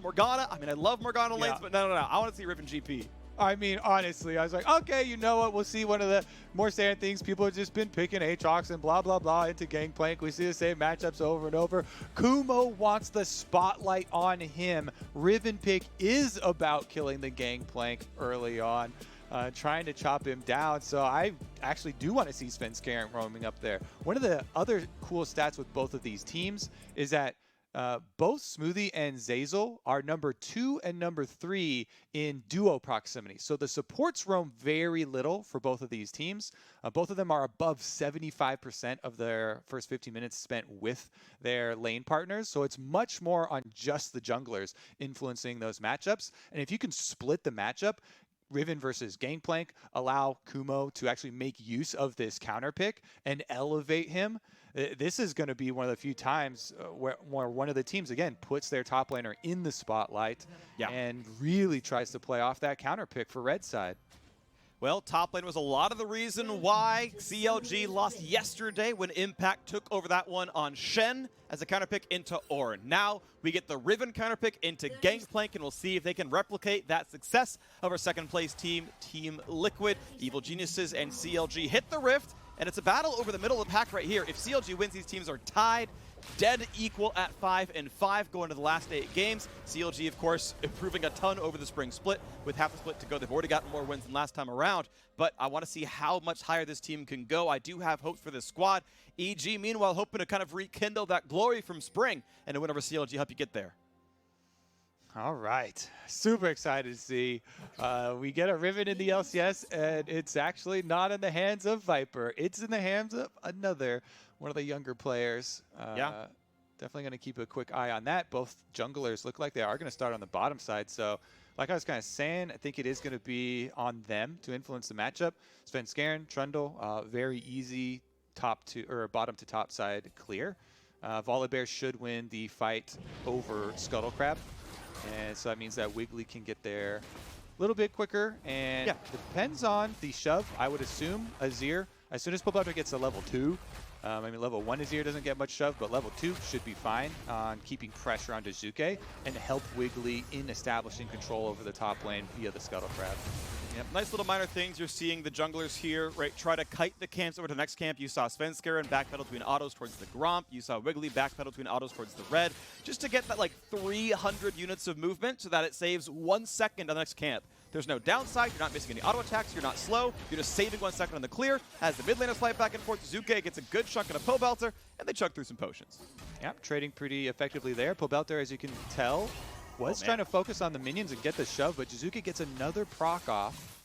Morgana. I mean, I love Morgana lanes, but no. I want to see Riven GP. I mean, honestly, I was like, okay, you know what? We'll see one of the more standard things. People have just been picking Aatrox and blah, blah, blah into Gangplank. We see the same matchups over and over. Kumo wants the spotlight on him. Riven pick is about killing the Gangplank early on, trying to chop him down. So I actually do want to see Svenskeren roaming up there. One of the other cool stats with both of these teams is that both Smoothie and Zeyzal are number 2 and number 3 in duo proximity. So the supports roam very little for both of these teams. Both of them are above 75% of their first 15 minutes spent with their lane partners. So it's much more on just the junglers influencing those matchups. And if you can split the matchup, Riven versus Gangplank, allow Kumo to actually make use of this counter pick and elevate him. This is going to be one of the few times where one of the teams, again, puts their top laner in the spotlight and really tries to play off that counter pick for red side. Well, top lane was a lot of the reason why CLG lost yesterday when Impact took over that one on Shen as a counterpick into Ornn. Now we get the Riven counterpick into Gangplank, and we'll see if they can replicate that success of our second place team, Team Liquid. Evil Geniuses and CLG hit the Rift, and it's a battle over the middle of the pack right here. If CLG wins, these teams are tied, dead equal at 5-5 going to the last 8 games. CLG, of course, improving a ton over the spring split with half the split to go. They've already gotten more wins than last time around, but I want to see how much higher this team can go. I do have hopes for this squad. EG, meanwhile, hoping to kind of rekindle that glory from spring and a win over CLG help you get there. All right. Super excited to see. We get a Riven in the LCS, and it's actually not in the hands of Viper. It's in the hands of another one of the younger players. Definitely going to keep a quick eye on that. Both junglers look like they are going to start on the bottom side. So, like I was kind of saying, I think it is going to be on them to influence the matchup. Svenskeren, Trundle, very easy bottom to top side clear. Volibear should win the fight over Scuttlecrab. And so that means that Wiggily can get there a little bit quicker. And depends on the shove, I would assume. Azir, as soon as Pobelter gets to level 2, I mean, level 1 Azir doesn't get much shove, but level 2 should be fine on keeping pressure on Jiizuke and help Wiggily in establishing control over the top lane via the Scuttlecrab. Yep, nice little minor things. You're seeing the junglers here, right, try to kite the camps over to the next camp. You saw Svenskeren backpedal between autos towards the Gromp. You saw Wiggily backpedal between autos towards the red, just to get that like 300 units of movement so that it saves 1 second on the next camp. There's no downside. You're not missing any auto attacks. You're not slow. You're just saving 1 second on the clear. As the mid laners fight back and forth, Jiizuke gets a good chunk in a Pobelter, and they chug through some potions. Yep, trading pretty effectively there. Pobelter, as you can tell, was trying to focus on the minions and get the shove, but Jiizuke gets another proc off.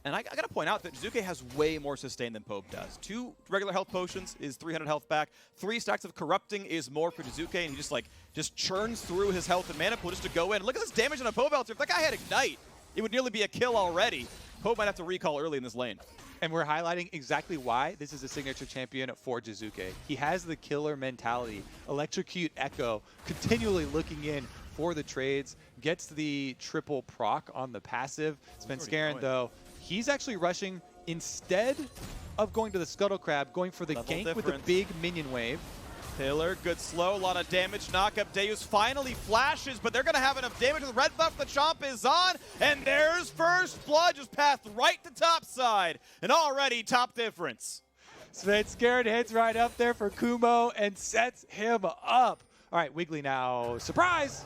And I got to point out that Jiizuke has way more sustain than Pobe does. 2 regular health potions is 300 health back. 3 stacks of corrupting is more for Jiizuke, and he just churns through his health and mana pool just to go in. Look at this damage on a Pobelter. If that guy had Ignite, it would nearly be a kill already. Pobe might have to recall early in this lane. And we're highlighting exactly why this is a signature champion for Jiizuke. He has the killer mentality. Electrocute Ekko, continually looking in for the trades, gets the triple proc on the passive. Svenskeren, though, he's actually rushing instead of going to the Scuttlecrab, going for the gank with a big minion wave. Pillar, good slow, a lot of damage. Knock up. Deus finally flashes, but they're going to have enough damage with the red buff. The chomp is on, and there's first blood, just passed right to top side. And already top difference. Svenskeren heads right up there for Kumo and sets him up. All right, Wiggily now, surprise!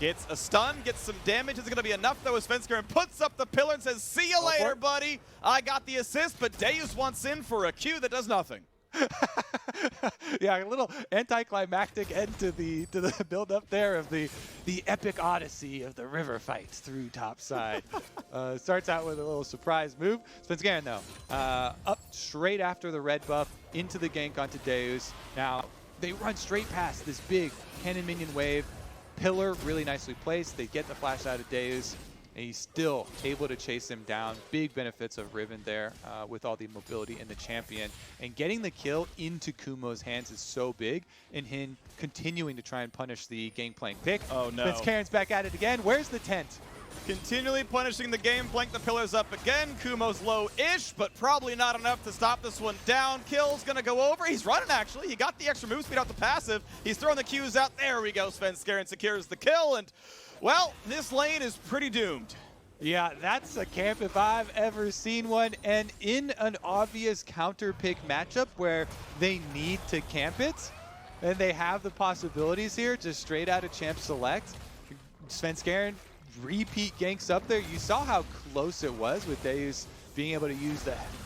Gets a stun, gets some damage. Is it going to be enough, though, as Svenskeren puts up the pillar and says, see you later, buddy. I got the assist, but Deus wants in for a Q that does nothing. Yeah, a little anticlimactic end to the build up there of the epic odyssey of the river fights through topside. Starts out with a little surprise move. Svenskeren though, up straight after the red buff into the gank onto Deus. Now they run straight past this big cannon minion wave. Pillar really nicely placed. They get the flash out of Deus. And he's still able to chase him down. Big benefits of Riven there with all the mobility in the champion. And getting the kill into Kumo's hands is so big, and him continuing to try and punish the Gangplank pick. Oh no. Svenskaren's back at it again. Where's the tent? Continually punishing the Gangplank. The pillar's up again. Kumo's low-ish, but probably not enough to stop this one down. Kill's gonna go over. He's running, actually. He got the extra move speed out the passive. He's throwing the Qs out. There we go. Svenskeren secures the kill, and, well, this lane is pretty doomed. Yeah, that's a camp if I've ever seen one, and in an obvious counter pick matchup where they need to camp it, and they have the possibilities here, just straight out of Champ Select. Svenskeren repeat ganks up there. You saw how close it was with Deus being able to use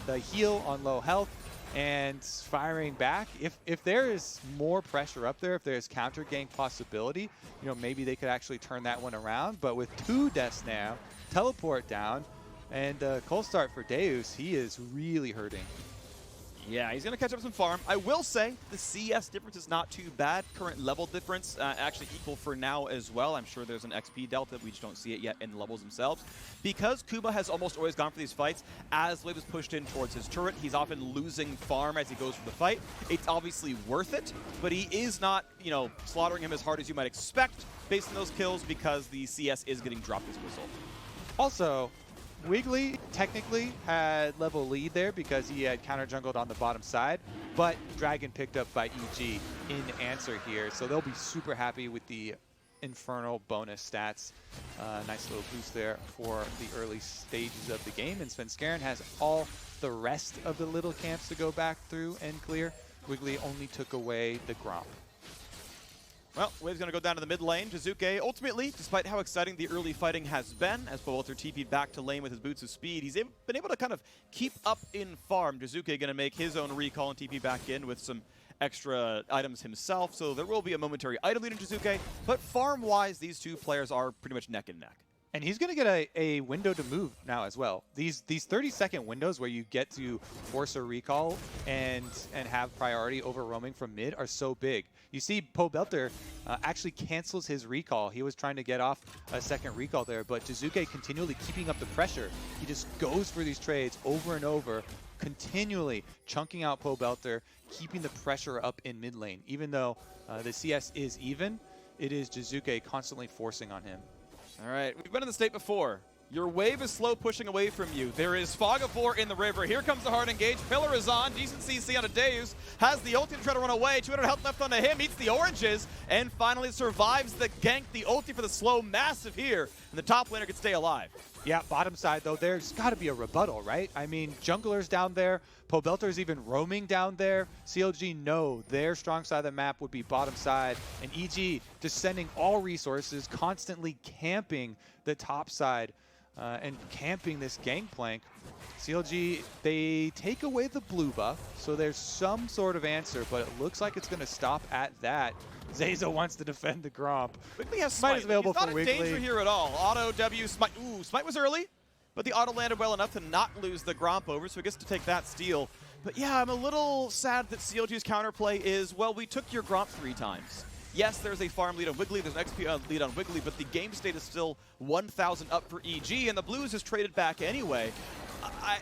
the heal on low health and firing back. If there is more pressure up there, if there's counter gank possibility, you know, maybe they could actually turn that one around. But with 2 deaths now, teleport down, and cold start for Deus, he is really hurting. Yeah, he's going to catch up some farm. I will say the CS difference is not too bad. Current level difference actually equal for now as well. I'm sure there's an XP delta. We just don't see it yet in the levels themselves. Because Kumo has almost always gone for these fights, as Wave is pushed in towards his turret, he's often losing farm as he goes for the fight. It's obviously worth it, but he is not, you know, slaughtering him as hard as you might expect based on those kills because the CS is getting dropped as a result. Also, Wiggily technically had level lead there because he had counter jungled on the bottom side, but Dragon picked up by EG in answer here, so they'll be super happy with the Infernal bonus stats. Nice little boost there for the early stages of the game, and Svenskeren has all the rest of the little camps to go back through and clear. Wiggily only took away the Gromp. Well, Wave's going to go down to the mid lane. Jiizuke, ultimately, despite how exciting the early fighting has been, as Pobelter TP'd back to lane with his boots of speed, he's been able to kind of keep up in farm. Jiizuke going to make his own recall and TP back in with some extra items himself, so there will be a momentary item lead in Jiizuke, but farm-wise, these two players are pretty much neck and neck. And he's going to get a window to move now as well. These 30-second windows where you get to force a recall and have priority over roaming from mid are so big. You see Pobelter actually cancels his recall. He was trying to get off a second recall there, but Jiizuke continually keeping up the pressure. He just goes for these trades over and over, continually chunking out Pobelter, keeping the pressure up in mid lane. Even though the CS is even, it is Jiizuke constantly forcing on him. All right, we've been in the state before. Your wave is slow pushing away from you. There is Fog of War in the river. Here comes the hard engage. Pillar is on. Decent CC on a Deus. Has the ulti to try to run away. 200 health left onto him. Eats the oranges. And finally survives the gank. The ulti for the slow. Massive here. And the top laner can stay alive. Yeah, bottom side, though, there's got to be a rebuttal, right? I mean, junglers down there. Pobelter's even roaming down there. CLG know their strong side of the map would be bottom side. And EG just sending all resources, constantly camping the top side. And camping this Gangplank. CLG, they take away the blue buff, so there's some sort of answer, but it looks like it's going to stop at that. Zeyzal wants to defend the Gromp. Wiggily has Smite. Smite is available He's for not Wiggily. in danger here at all. Auto W Smite. Ooh, Smite was early, but the auto landed well enough to not lose the Gromp over, so he gets to take that steal. But yeah, I'm a little sad that CLG's counterplay is, well, we took your Gromp 3 times. Yes, there's a farm lead on Wiggily, there's an XP lead on Wiggily, but the game state is still 1,000 up for EG, and the Blues has traded back anyway.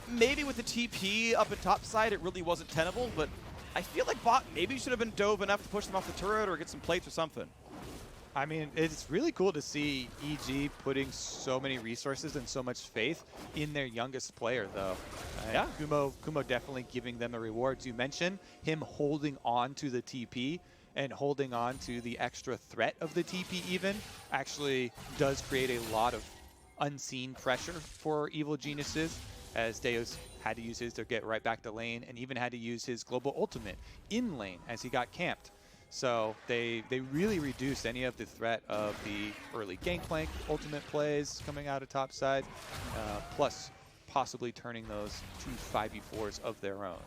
Maybe with the TP up at top side, it really wasn't tenable, but I feel like bot maybe should have been dove enough to push them off the turret or get some plates or something. I mean, it's really cool to see EG putting so many resources and so much faith in their youngest player, though. Yeah. Kumo definitely giving them the rewards. You mentioned him holding on to the TP and holding on to the extra threat of the TP even actually does create a lot of unseen pressure for evil geniuses, as Deus had to use his to get right back to lane and even had to use his global ultimate in lane as he got camped. So they really reduced any of the threat of the early Gangplank ultimate plays coming out of top side, plus possibly turning those to 5v4s of their own.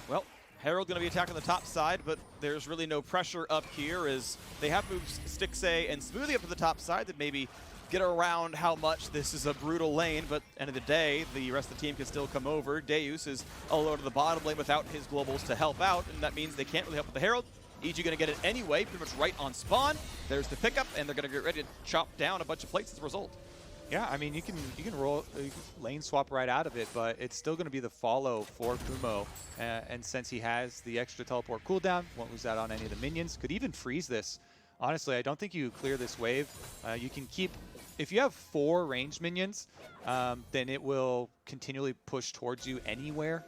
Well, Herald going to be attacked on the top side, but there's really no pressure up here as they have moved Stixxay and Smoothie up to the top side that maybe get around how much this is a brutal lane, but end of the day, the rest of the team can still come over. Deus is all over to the bottom lane without his globals to help out, and that means they can't really help with the Herald. EG going to get it anyway, pretty much right on spawn. There's the pickup, and they're going to get ready to chop down a bunch of plates as a result. Yeah, I mean, you can roll lane swap right out of it, but it's still going to be the follow for Kumo. And since he has the extra teleport cooldown, won't lose that on any of the minions. Could even freeze this. Honestly, I don't think you clear this wave. You can keep if you have 4 ranged minions, then it will continually push towards you anywhere.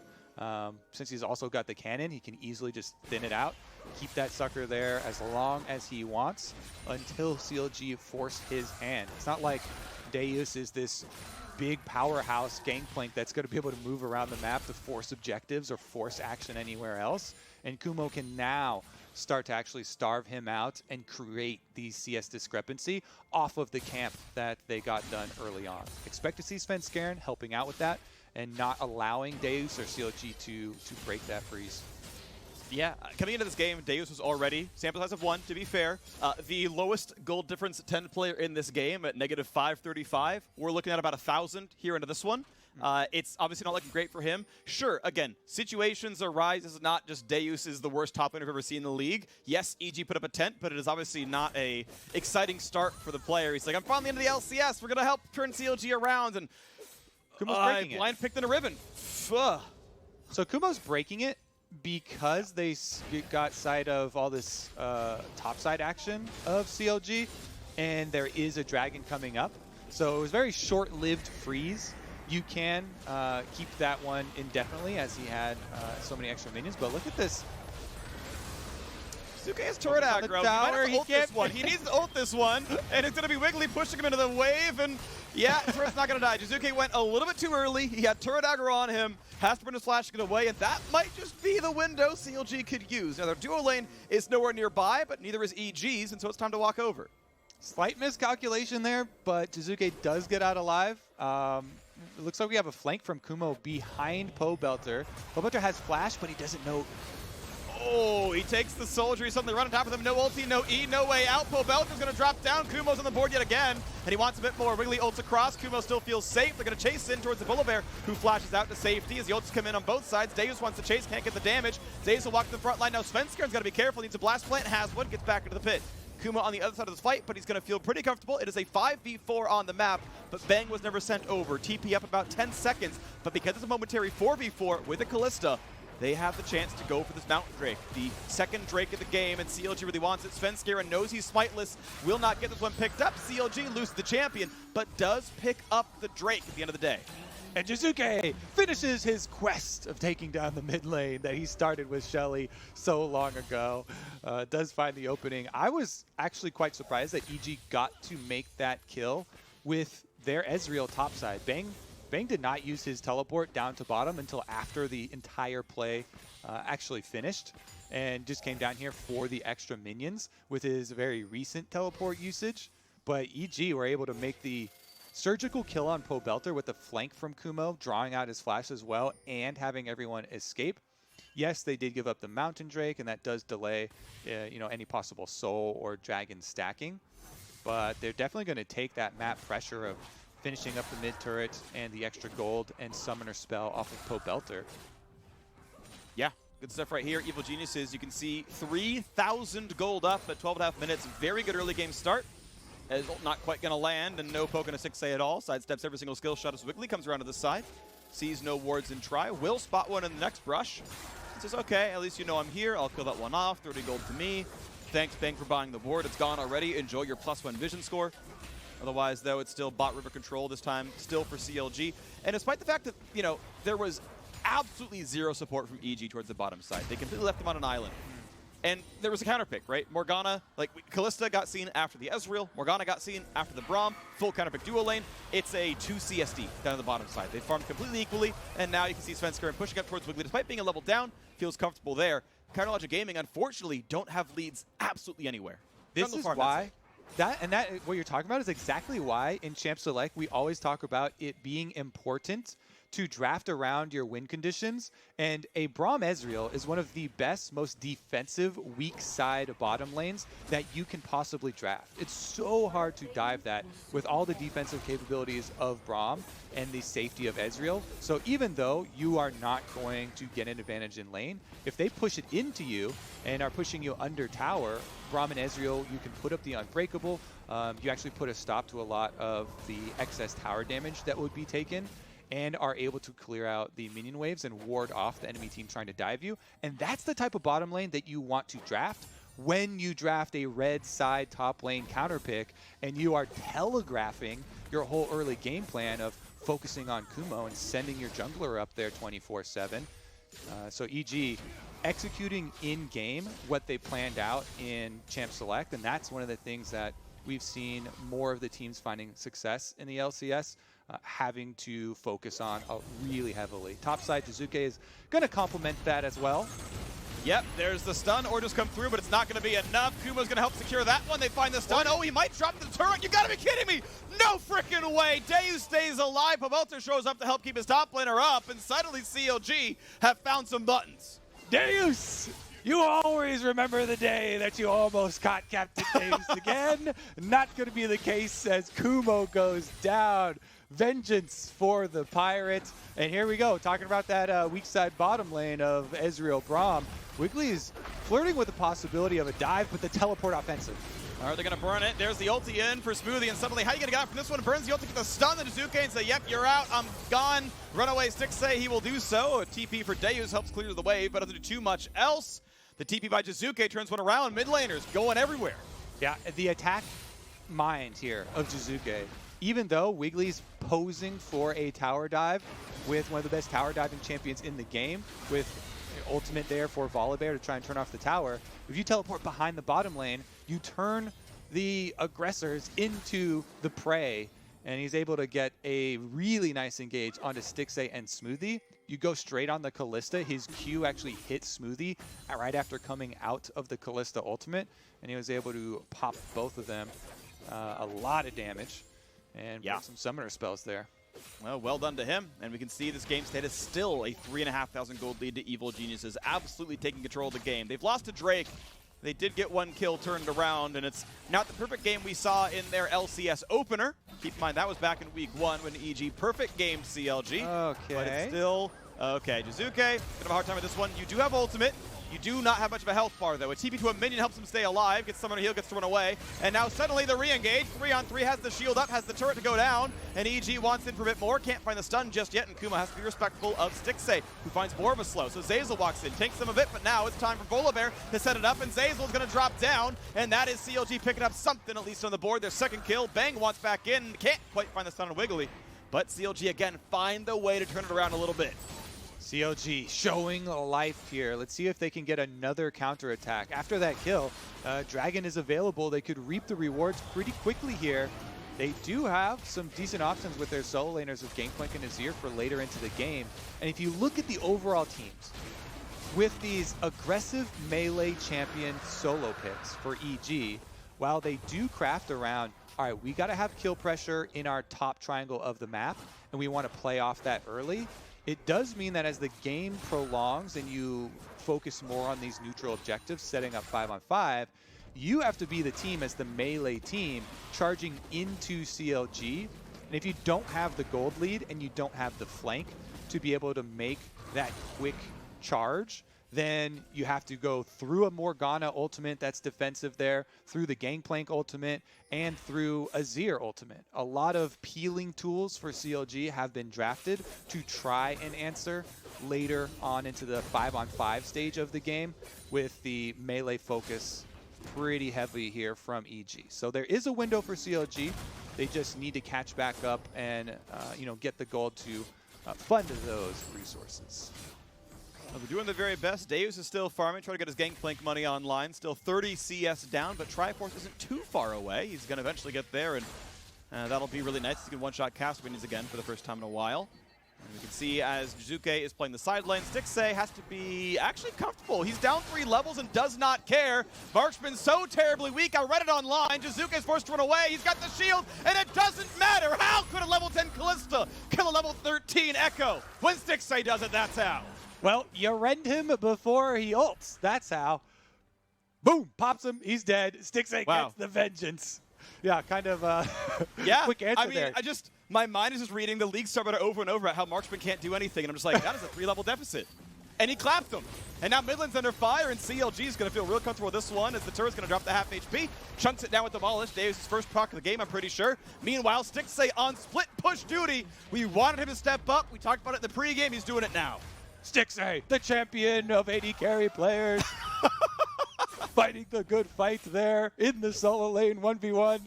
Since he's also got the cannon, he can easily just thin it out, keep that sucker there as long as he wants until CLG force his hand. It's not like Deus is this big powerhouse Gangplank that's going to be able to move around the map to force objectives or force action anywhere else. And Kumo can now start to actually starve him out and create the CS discrepancy off of the camp that they got done early on. Expect to see Svenskeren helping out with that and not allowing Deus or CLG to break that freeze. Yeah, coming into this game, Deus was already sample size of 1, to be fair. The lowest gold difference 10 player in this game at negative 535. We're looking at about 1,000 here into this one. It's obviously not looking great for him. Sure, again, situations arise. This is not just Deus is the worst top laner I've ever seen in the league. Yes, EG put up a tent, but it is obviously not a exciting start for the player. He's like, I'm finally into the LCS. We're going to help turn CLG around. And Kumo's breaking it. Blind picked in a Riven. Ugh. So Kumo's breaking it because they got sight of all this topside action of CLG, and there is a dragon coming up. So it was a very short-lived freeze. You can keep that one indefinitely as he had so many extra minions, but look at this. Jiizuke has turret aggro. He needs to ult this one, and it's going to be Wiggily pushing him into the wave, and yeah, turret's not going to die. Jiizuke went a little bit too early. He had turret aggro on him, has to burn his flash to get away, and that might just be the window CLG could use. Now, their duo lane is nowhere nearby, but neither is EG's, and so it's time to walk over. Slight miscalculation there, but Jiizuke does get out alive. It looks like we have a flank from Kumo behind Pobelter. Pobelter has flash, but he doesn't know. Oh, he takes the soldier. He's suddenly running on top of him. No ulti, no E, no way out. Pobelter's going to drop down. Kumo's on the board yet again, and he wants a bit more. Wiggily ults across. Kumo still feels safe. They're going to chase in towards the Volibear, who flashes out to safety as the ults come in on both sides. Deus wants to chase, can't get the damage. Zeyzal walks to the front line. Now Svenskeren's got to be careful. Needs a blast plant. Has one. Gets back into the pit. Kumo on the other side of this fight, but he's going to feel pretty comfortable. It is a 5v4 on the map, but Bang was never sent over. TP up about 10 seconds, but because it's a momentary 4v4 with a Kalista, they have the chance to go for this Mountain Drake, the second Drake of the game, and CLG really wants it. Svenskeren knows he's smiteless, will not get this one picked up. CLG loses the champion, but does pick up the Drake at the end of the day. And Jiizuke finishes his quest of taking down the mid lane that he started with Shelly so long ago. Does find the opening. I was actually quite surprised that EG got to make that kill with their Ezreal topside. Bang did not use his teleport down to bottom until after the entire play actually finished, and just came down here for the extra minions with his very recent teleport usage. But EG were able to make the surgical kill on Pobelter with the flank from Kumo, drawing out his flash as well, and having everyone escape. Yes, they did give up the Mountain Drake, and that does delay any possible soul or dragon stacking. But they're definitely going to take that map pressure of finishing up the mid turret and the extra gold and summoner spell off of Pobelter. Yeah, good stuff right here. Evil Geniuses, you can see 3,000 gold up at 12.5 minutes. Very good early game start. As not quite going to land, and no poke on a Stixxay at all. Sidesteps every single skill shot as Wiggily comes around to the side. Sees no wards in try. Will spot one in the next brush. Says, okay, at least you know I'm here. I'll kill that one off. 30 gold to me. Thanks, Bang, for buying the board. It's gone already. Enjoy your +1 vision score. Otherwise, though, it's still bot river control this time, still for CLG. And despite the fact that, there was absolutely zero support from EG towards the bottom side. They completely left them on an island. And there was a counter pick, right? Morgana, Kalista got seen after the Ezreal. Morgana got seen after the Braum. Full counter pick duo lane. It's a 2 CSD down on the bottom side. They farmed completely equally, and now you can see Svenskeren pushing up towards Wiggily. Despite being a level down, feels comfortable there. Counterlogic Gaming, unfortunately, don't have leads absolutely anywhere. This is why. What you're talking about is exactly why in Champ Select we always talk about it being important to draft around your win conditions, and a Braum Ezreal is one of the best, most defensive, weak side bottom lanes that you can possibly draft. It's so hard to dive that with all the defensive capabilities of Braum and the safety of Ezreal. So even though you are not going to get an advantage in lane, if they push it into you and are pushing you under tower, Braum and Ezreal, you can put up the Unbreakable. You actually put a stop to a lot of the excess tower damage that would be taken, and are able to clear out the minion waves and ward off the enemy team trying to dive you. And that's the type of bottom lane that you want to draft when you draft a red side top lane counter pick and you are telegraphing your whole early game plan of focusing on Kumo and sending your jungler up there 24/7. So EG executing in-game what they planned out in Champ Select, and that's one of the things that we've seen more of the teams finding success in the LCS, having to focus on really heavily. Topside Jiizuke is going to complement that as well. Yep, there's the stun. Orders come through, but it's not going to be enough. Kumo's going to help secure that one. They find the stun. Oh, he might drop the turret. You got to be kidding me. No freaking way. Deus stays alive. Pobelter shows up to help keep his top laner up, and suddenly CLG have found some buttons. Deus! You always remember the day that you almost caught Captain Deus again. Not going to be the case as Kumo goes down. Vengeance for the Pirates. And here we go, talking about that weak side bottom lane of Ezreal Braum. Wiggily is flirting with the possibility of a dive, but the teleport offensive. All right, they're going to burn it. There's the ulti in for Smoothie, and suddenly, how are you going to get out from this one? Burns the ulti, get the stun, the Jiizuke, and say, yep, you're out, I'm gone. Runaway Stixxay, he will do so. A TP for Deus helps clear the wave, but doesn't do too much else. The TP by Jiizuke turns one around. Mid laners going everywhere. Yeah, the attack mind here of Jiizuke, even though Wigglily's posing for a tower dive with one of the best tower diving champions in the game, with ultimate there for Volibear to try and turn off the tower, if you teleport behind the bottom lane, you turn the aggressors into the prey, and he's able to get a really nice engage onto Stixxay and Smoothie. You go straight on the Kalista. His Q actually hit Smoothie right after coming out of the Kalista ultimate, and he was able to pop both of them a lot of damage and bring some summoner spells there. Well done to him, and we can see this game state is still a 3,500 gold lead to Evil Geniuses, absolutely taking control of the game. They've lost to Drake. They did get one kill turned around, and it's not the perfect game we saw in their LCS opener. Keep in mind, that was back in week 1 when EG perfect gamed CLG. Okay. But it's still, okay, Jiizuke, bit of a hard time with this one. You do have ultimate. You do not have much of a health bar, though. A TP to a minion helps him stay alive, gets someone to heal, gets to run away. And now suddenly the re-engage. 3-on-3 has the shield up, has the turret to go down. And EG wants in for a bit more. Can't find the stun just yet, and Kumo has to be respectful of Stixxay, who finds more of a slow. So Zeyzal walks in, takes him a bit, but now it's time for Volibear to set it up, and Zeyzal's going to drop down. And that is CLG picking up something, at least on the board. Their second kill. Bang wants back in. Can't quite find the stun on Wiggily. But CLG, again, find the way to turn it around a little bit. CLG showing life here. Let's see if they can get another counterattack. After that kill, Dragon is available. They could reap the rewards pretty quickly here. They do have some decent options with their solo laners of Gangplank and Azir for later into the game. And if you look at the overall teams, with these aggressive melee champion solo picks for EG, while they do craft around, all right, we got to have kill pressure in our top triangle of the map, and we want to play off that early. It does mean that as the game prolongs and you focus more on these neutral objectives, setting up 5-on-5, you have to be the team as the melee team charging into CLG. And if you don't have the gold lead and you don't have the flank to be able to make that quick charge, then you have to go through a Morgana ultimate that's defensive there, through the Gangplank ultimate, and through Azir ultimate. A lot of peeling tools for CLG have been drafted to try and answer later on into the 5-on-5 stage of the game, with the melee focus pretty heavy here from EG. So there is a window for CLG. They just need to catch back up and get the gold to fund those resources. Well, they're doing their very best. Deus is still farming, trying to get his Gangplank money online. Still 30 CS down, but Triforce isn't too far away. He's going to eventually get there, and that'll be really nice. He can one-shot cast minions again for the first time in a while. And we can see as Jiizuke is playing the side lane, Stixxay has to be actually comfortable. He's down 3 levels and does not care. Marksman's so terribly weak. I read it online. Jiizuke is forced to run away. He's got the shield, and it doesn't matter. How could a level 10 Kalista kill a level 13 Ekko? When Stixxay does it, that's how. Well, you rend him before he ults. That's how. Boom! Pops him. He's dead. Stixxay gets the vengeance. Yeah, kind of quick answer there. My mind is just reading the league star over and over about how Marksman can't do anything, and I'm just like, that is a 3-level deficit. And he clapped him. And now Midland's under fire, and CLG is going to feel real comfortable with this one as the turret's going to drop the half HP. Chunks it down with Demolish. Deus' first proc of the game, I'm pretty sure. Meanwhile, Stixxay on split push duty. We wanted him to step up. We talked about it in the pregame. He's doing it now. Stixxay, the champion of AD carry players. fighting the good fight there in the solo lane 1v1.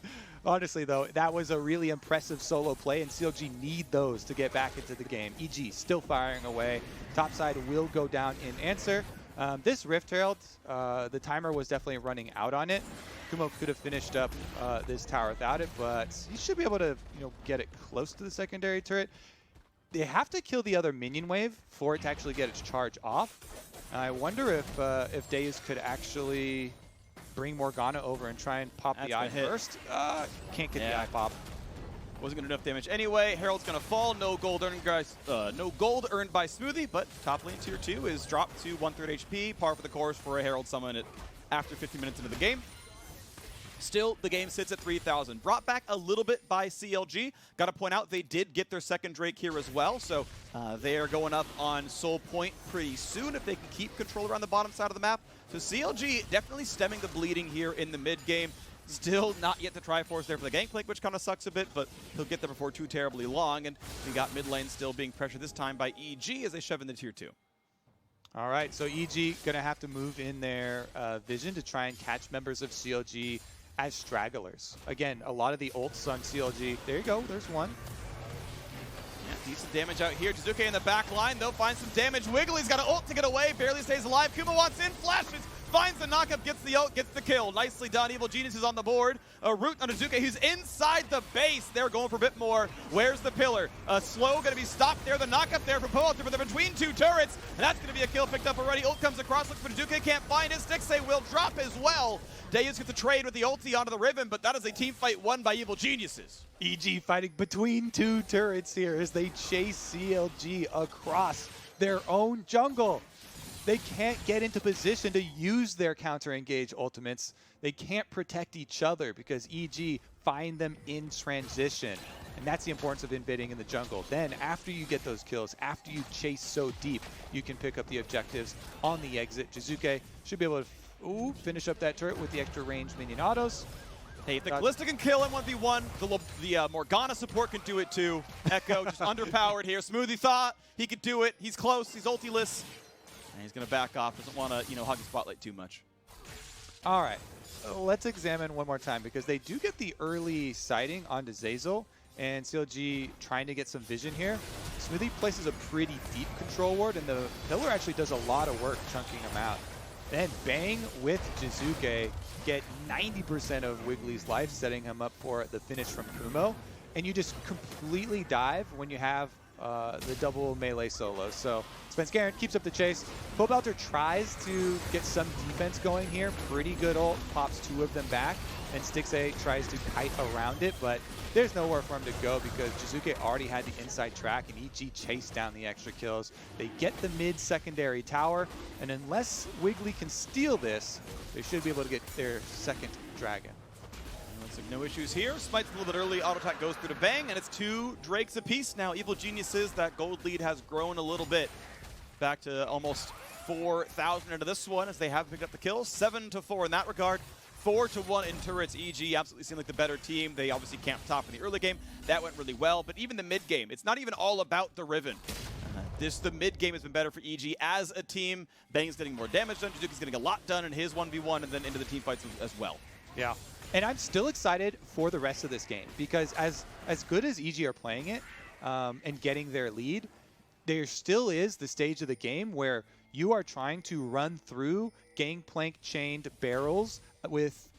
Honestly, though, that was a really impressive solo play, and CLG need those to get back into the game. EG still firing away. Topside will go down in answer. This Rift Herald, the timer was definitely running out on it. Kumo could have finished up this tower without it, but he should be able to, get it close to the secondary turret. They have to kill the other minion wave for it to actually get its charge off. I wonder if Deus could actually bring Morgana over and try and pop the eye first. Can't get the eye pop. Wasn't going to do enough damage anyway. Herald's going to fall. No gold earned, guys. No gold earned by Smoothie, but top lane tier 2 is dropped to 1/3 HP. Par for the course for a Herald summon after 50 minutes into the game. Still, the game sits at 3,000. Brought back a little bit by CLG. Got to point out they did get their second Drake here as well, so they are going up on Soul Point pretty soon if they can keep control around the bottom side of the map. So CLG definitely stemming the bleeding here in the mid game. Still not yet the Triforce there for the Gangplank, which kind of sucks a bit, but he'll get there before too terribly long. And we got mid lane still being pressured this time by EG as they shove in the tier 2. All right, so EG going to have to move in their vision to try and catch members of CLG as stragglers. Again, a lot of the ults on CLG. There you go, there's one. Yeah, decent damage out here. Jiizuke in the back line, they'll find some damage. Wigglily's got an ult to get away, barely stays alive. Kumo wants in, flashes, finds the knockup, gets the ult, gets the kill. Nicely done. Evil Genius is on the board. A root on Jiizuke who's inside the base. They're going for a bit more. Where's the pillar? Slow going to be stopped there. The knockup there for Pobelter, but they're between two turrets. And that's going to be a kill picked up already. Ult comes across, looks for Jiizuke, can't find it. Stixxay will drop as well. Deus gets the trade with the ulti onto the Riven, but that is a team fight won by Evil Geniuses. EG fighting between two turrets here as they chase CLG across their own jungle. They can't get into position to use their counter-engage ultimates. They can't protect each other because EG find them in transition. And that's the importance of invading in the jungle. Then, after you get those kills, after you chase so deep, you can pick up the objectives on the exit. Jiizuke should be able to finish up that turret with the extra range minion autos. Hey, if the Kalista can kill him 1v1, the Morgana support can do it too. Ekko just underpowered here. Smoothie thought he could do it. He's close. He's ultiless. And he's going to back off. Doesn't want to, hog the spotlight too much. All right. Let's examine one more time because they do get the early sighting onto Zeyzal, and CLG trying to get some vision here. Smoothie places a pretty deep control ward, and the pillar actually does a lot of work chunking him out. Then Bang with Jiizuke get 90% of Wigglily's life, setting him up for the finish from Kumo. And you just completely dive when you have the double melee solo. So Svenskeren keeps up the chase. Pobelter tries to get some defense going here. Pretty good ult, pops two of them back. And Stixxay tries to kite around it, but there's nowhere for him to go because Jiizuke already had the inside track and EG chased down the extra kills. They get the mid-secondary tower, and unless Wiggily can steal this, they should be able to get their second dragon. Looks like no issues here. Smite's a little bit early. Auto attack goes through to Bang, and it's 2 Drakes apiece. Now, Evil Geniuses, that gold lead has grown a little bit. Back to almost 4,000 into this one as they have picked up the kills. 7-4 in that regard. 4-1 in turrets. EG absolutely seem like the better team. They obviously camped top in the early game. That went really well. But even the mid game, it's not even all about the Riven. The mid game has been better for EG as a team. Bang's getting more damage done. Jiizuke's getting a lot done in his 1v1 and then into the team fights as well. Yeah. And I'm still excited for the rest of this game because as good as EG are playing it and getting their lead, there still is the stage of the game where you are trying to run through Gangplank chained barrels with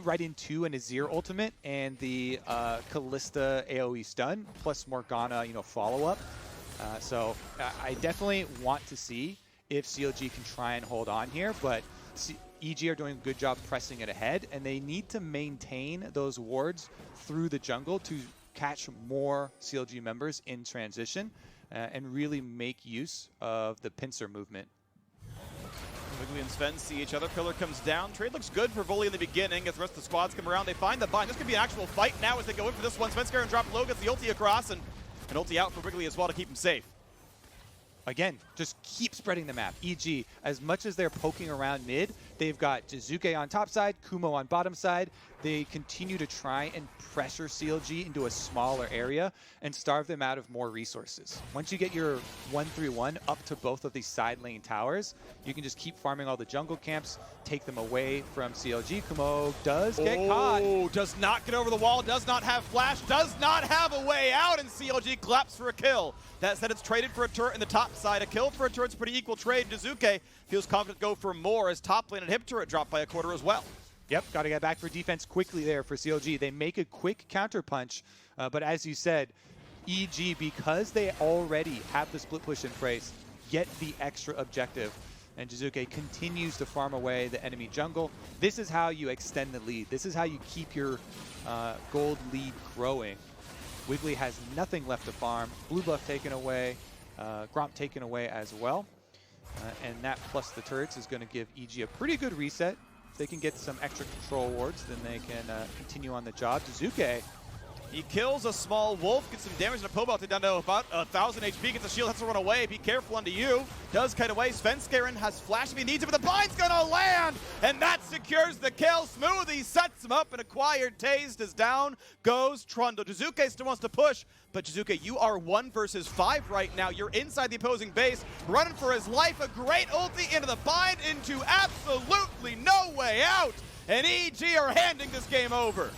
right into an Azir ultimate and the Kalista AoE stun plus Morgana, follow-up. So I definitely want to see if CLG can try and hold on here, but EG are doing a good job pressing it ahead, and they need to maintain those wards through the jungle to catch more CLG members in transition and really make use of the pincer movement. Wiggily and Sven see each other. Pillar comes down. Trade looks good for Volley in the beginning. As the rest of the squads come around, they find the bind. This could be an actual fight now as they go in for this one. Svenskeren dropped low, gets the ulti across, and an ulti out for Wiggily as well to keep him safe. Again, just keep spreading the map. EG, as much as they're poking around mid, they've got Jiizuke on top side, Kumo on bottom side. they continue to try and pressure CLG into a smaller area and starve them out of more resources. Once you get your 1-3-1 up to both of these side lane towers, you can just keep farming all the jungle camps, take them away from CLG. Kumo does get caught. Does not get over the wall, does not have flash, does not have a way out, and CLG claps for a kill. That said, it's traded for a turret in the top side. A kill for a turret's a pretty equal trade. Jiizuke feels confident to go for more as top lane and hip turret dropped by a quarter as well. Yep, got to get back for defense quickly there for CLG. They make a quick counter punch, but as you said, EG, because they already have the split push in place, get the extra objective. And Jiizuke continues to farm away the enemy jungle. This is how you extend the lead. This is how you keep your gold lead growing. Wiggily has nothing left to farm. Blue buff taken away, Gromp taken away as well. And that plus the turrets is going to give EG a pretty good reset. If they can get some extra control wards, then they can continue on the job. Jiizuke, he kills a small wolf, gets some damage, and a Pobelter down to about 1,000 HP, gets a shield, has to run away. Be careful onto you. Does kite away. Svenskeren has flash if he needs it, but the bind's gonna land, and that secures the kill. Smoothie sets him up, and acquired taste is down. Goes Trundle. Jiizuke still wants to push, but Jiizuke, you are 1 versus 5 right now. You're inside the opposing base, running for his life. A great ulti into the bind, into absolutely no way out, and EG are handing this game over.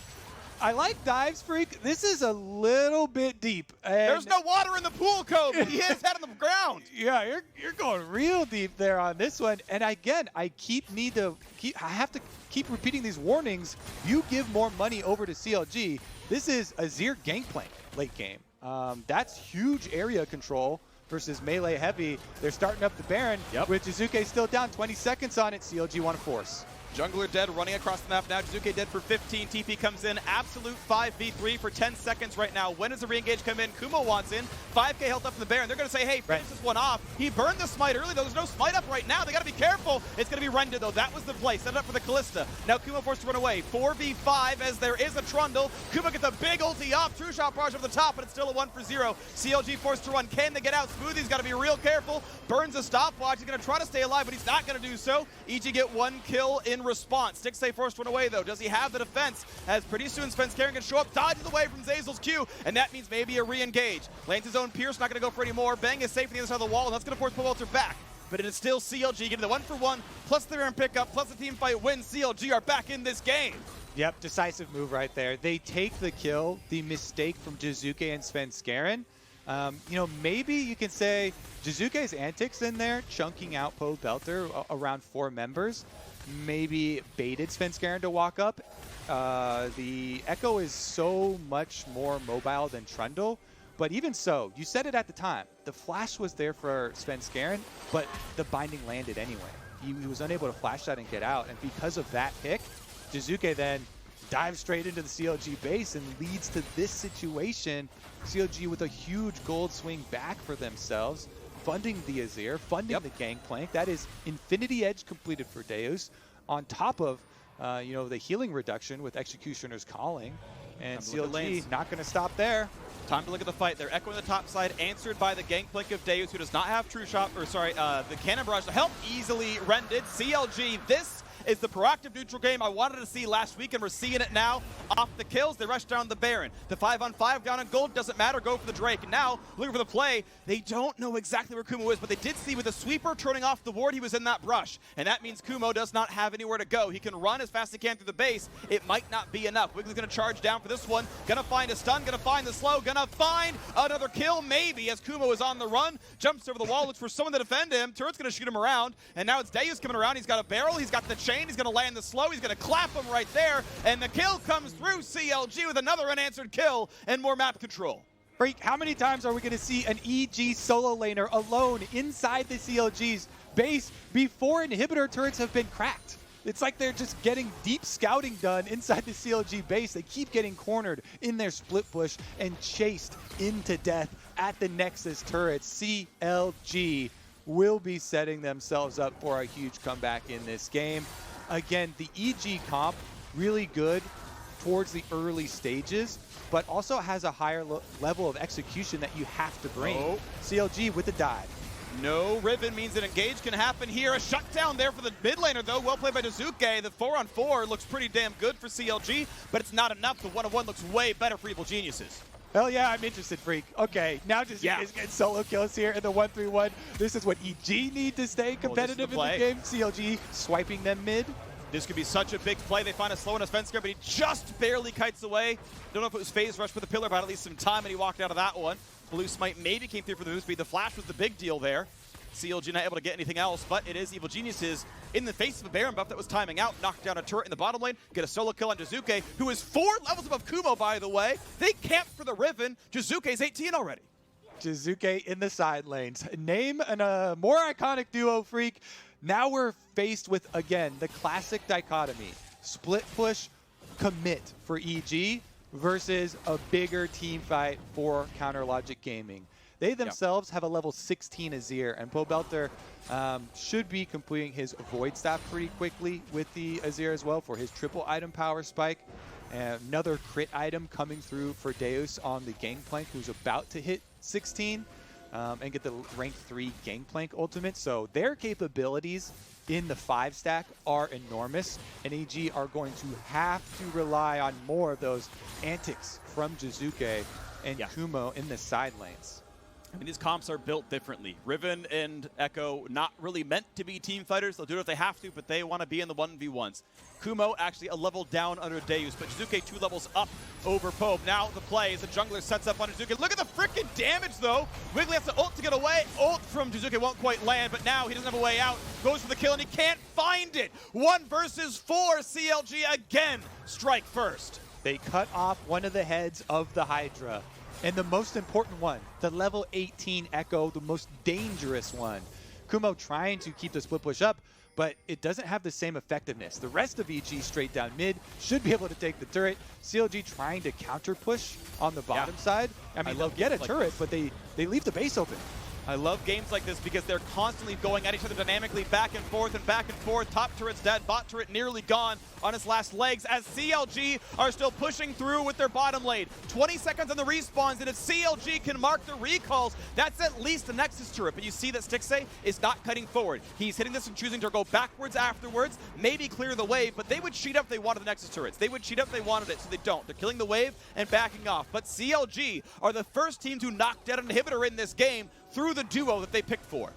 I like dives, Phreak. This is a little bit deep. There's no water in the pool, Kobe. He is head on the ground. Yeah, you're going real deep there on this one. And again, I have to keep repeating these warnings. You give more money over to CLG. This is Azir Gangplank late game. That's huge area control versus melee heavy. They're starting up the Baron with Jiizuke still down. 20 seconds on it. CLG want to force. Jungler dead, running across the map now. Jiizuke dead for 15. TP comes in. Absolute 5v3 for 10 seconds right now. When does the re-engage come in? Kumo wants in. 5k health up from the Baron. They're going to say, hey, finish this one off. He burned the smite early, though. There's no smite up right now. They got to be careful. It's going to be Renda, though. That was the play. Set it up for the Kalista. Now Kumo forced to run away. 4v5 as there is a Trundle. Kumo gets a big ulti off. True shot barrage over the top, but it's still a 1-for-0. CLG forced to run. Can they get out? Smoothie's got to be real careful. Burns a stopwatch. He's going to try to stay alive, but he's not going to do so. EG get 1 kill in response. Stixxay forced one away, though. Does he have the defense? As pretty soon Svenskeren can show up, dodges away from Zeyzal's Q, and that means maybe a re-engage. Lands his own Pierce, not going to go for any more. Bang is safe on the other side of the wall, and that's going to force Pobelter back. But it is still CLG getting the 1-for-1, plus the Baron pickup, plus the team fight win. CLG are back in this game. Yep, decisive move right there. They take the kill, the mistake from Jiizuke and Svenskeren. You know, maybe you can say Jiizuke's antics in there, chunking out Pobelter around 4 members, maybe baited Svenskeren to walk up. The Ekko is so much more mobile than Trundle, but even so, you said it at the time, the flash was there for Svenskeren, but the binding landed anyway. He was unable to flash that and get out, and because of that pick, Jiizuke then dives straight into the CLG base and leads to this situation. CLG with a huge gold swing back for themselves, funding the Azir, funding the Gangplank. That is Infinity Edge completed for Deus, on top of you know, the healing reduction with Executioner's Calling. And CLG not going to stop there. Time to look at the fight. They're Ekko on the top side, answered by the Gangplank of Deus, who does not have True Shot, or sorry, the Cannon Barrage to help easily rended. CLG, this is the proactive neutral game I wanted to see last week, and we're seeing it now. Off the kills, they rush down the Baron. The 5-on-5 down on gold, doesn't matter, go for the Drake. And now, looking for the play, they don't know exactly where Kumo is, but they did see with the sweeper turning off the ward, he was in that brush. And that means Kumo does not have anywhere to go. He can run as fast as he can through the base. It might not be enough. Wiggly's gonna charge down for this one. Gonna find a stun, gonna find the slow, gonna find another kill, maybe, as Kumo is on the run. Jumps over the wall, looks for someone to defend him. Turret's gonna shoot him around. And now it's Deus coming around. He's got a barrel, he's got the chain, he's gonna land the slow, he's gonna clap him right there, and the kill comes through. CLG with another unanswered kill and more map control. Phreak, how many times are we gonna see an EG solo laner alone inside the CLG's base before inhibitor turrets have been cracked? It's like they're just getting deep scouting done inside the CLG base. They keep getting cornered in their split push and chased into death at the Nexus turrets. CLG will be setting themselves up for a huge comeback in this game. Again, the EG comp, really good towards the early stages, but also has a higher level of execution that you have to bring. CLG with the dive. No Riven means an engage can happen here. A shutdown there for the mid laner, though. Well played by Jiizuke. The 4-on-4 looks pretty damn good for CLG, but it's not enough. The 1-on-1 looks way better for Evil Geniuses. Hell yeah, I'm interested, Phreak. Okay, now Jiizuke is getting solo kills here in the 1-3-1. This is what EG need to stay competitive in the game. CLG swiping them mid. This could be such a big play. They find a slow in a Svenskeren, but he just barely kites away. Don't know if it was phase rush for the pillar, but at least some time, and he walked out of that one. Blue Smite maybe came through for the move speed. The flash was the big deal there. CLG not able to get anything else, but it is Evil Geniuses in the face of a Baron buff that was timing out. Knocked down a turret in the bottom lane, get a solo kill on Jiizuke, who is 4 levels above Kumo, by the way. They camped for the Riven. Jiizuke's 18 already. Jiizuke in the side lanes. Name a more iconic duo, Phreak. Now we're faced with, again, the classic dichotomy. Split push, commit for EG versus a bigger team fight for Counter Logic Gaming. They themselves have a level 16 Azir, and Pobelter should be completing his Void Staff pretty quickly with the Azir as well for his triple item power spike. Another crit item coming through for Deus on the Gangplank, who's about to hit 16 and get the rank 3 Gangplank ultimate. So their capabilities in the 5 stack are enormous, and EG are going to have to rely on more of those antics from Jiizuke and Kumo in the side lanes. I mean, these comps are built differently. Riven and Ekko not really meant to be team fighters. They'll do it if they have to, but they want to be in the 1v1s. Kumo actually a level down under Deus, but Jiizuke 2 levels up over Pobe. Now the play as the jungler sets up on Jiizuke. Look at the freaking damage, though. Wiggily has to ult to get away. Ult from Jiizuke won't quite land, but now he doesn't have a way out. Goes for the kill, and he can't find it. 1 versus 4. CLG again strike first. They cut off one of the heads of the Hydra. And the most important one, the level 18 Ekko, the most dangerous one. Kumo trying to keep the split push up, but it doesn't have the same effectiveness. The rest of EG straight down mid should be able to take the turret. CLG trying to counter push on the bottom side. I mean, they'll get a turret, but they leave the base open. I love games like this because they're constantly going at each other dynamically, back and forth and back and forth. Top turret's dead, bot turret nearly gone on its last legs as CLG are still pushing through with their bottom lane. 20 seconds on the respawns, and if CLG can mark the recalls, that's at least the Nexus turret. But you see that Stixxay is not cutting forward. He's hitting this and choosing to go backwards afterwards, maybe clear the wave, but they would cheat up if they wanted the Nexus turrets. They would cheat up if they wanted it, so they don't. They're killing the wave and backing off. But CLG are the first team to knock down an inhibitor in this game through the duo that they picked for.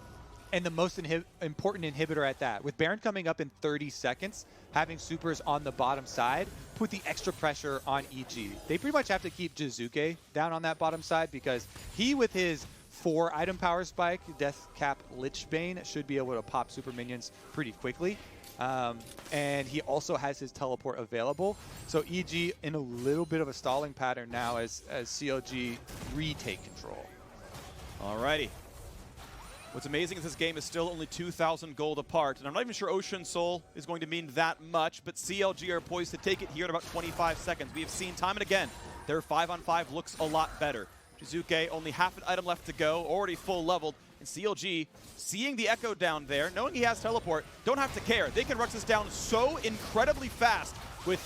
And the most important inhibitor at that. With Baron coming up in 30 seconds, having supers on the bottom side, put the extra pressure on EG. They pretty much have to keep Jiizuke down on that bottom side because he, with his 4 item power spike, Death Cap Lichbane, should be able to pop super minions pretty quickly. And he also has his teleport available. So EG in a little bit of a stalling pattern now as CLG retake control. Alrighty. What's amazing is this game is still only 2,000 gold apart, and I'm not even sure Ocean Soul is going to mean that much, but CLG are poised to take it here in about 25 seconds. We have seen time and again, their 5-on-5 looks a lot better. Jiizuke, only half an item left to go, already full leveled, and CLG, seeing the Ekko down there, knowing he has teleport, don't have to care. They can rush this down so incredibly fast with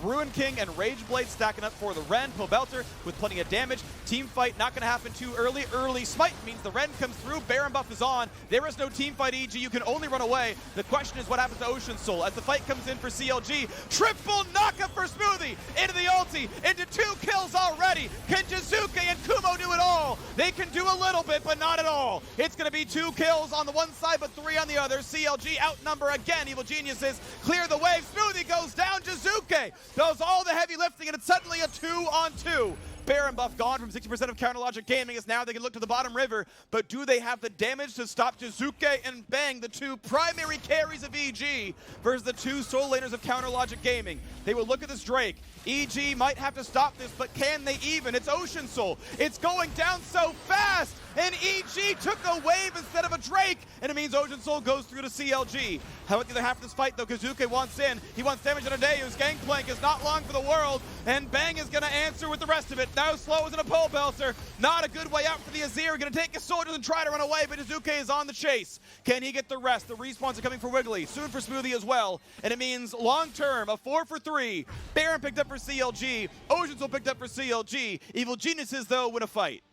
Ruin King and Rageblade stacking up for the Ren. Pobelter with plenty of damage. Team fight not going to happen too early. Early smite means the Ren comes through. Baron buff is on. There is no team fight, EG. You can only run away. The question is what happens to Ocean Soul as the fight comes in for CLG. Triple knockup for Smoothie. Into the ulti. Into 2 kills already. Can Jiizuke and Kumo do it all? They can do a little bit, but not at all. It's going to be 2 kills on the one side, but 3 on the other. CLG outnumber again. Evil Geniuses clear the wave. Smoothie goes down. Jiizuke does all the heavy lifting, and it's suddenly a 2-on-2. Baron buff gone from 60% of Counter Logic Gaming as now they can look to the bottom river, but do they have the damage to stop Jiizuke and Bang, the 2 primary carries of EG, versus the 2 soul laners of Counter Logic Gaming? They will look at this Drake. EG might have to stop this, but can they even? It's Ocean Soul. It's going down so fast, and EG took a wave instead of a Drake, and it means Ocean Soul goes through to CLG. How about the other half of this fight, though? Jiizuke wants in. He wants damage on a Deus. Gangplank is not long for the world, and Bang is going to answer with the rest of it. Now slow as in a Pobelter. Not a good way out for the Azir. Going to take his soldiers and try to run away, but Jiizuke is on the chase. Can he get the rest? The respawns are coming for Wiggily. Soon for Smoothie as well, and it means long-term, a 4 for 3. Baron picked up for CLG. Ocean Soul picked up for CLG. Evil Geniuses, though, win a fight.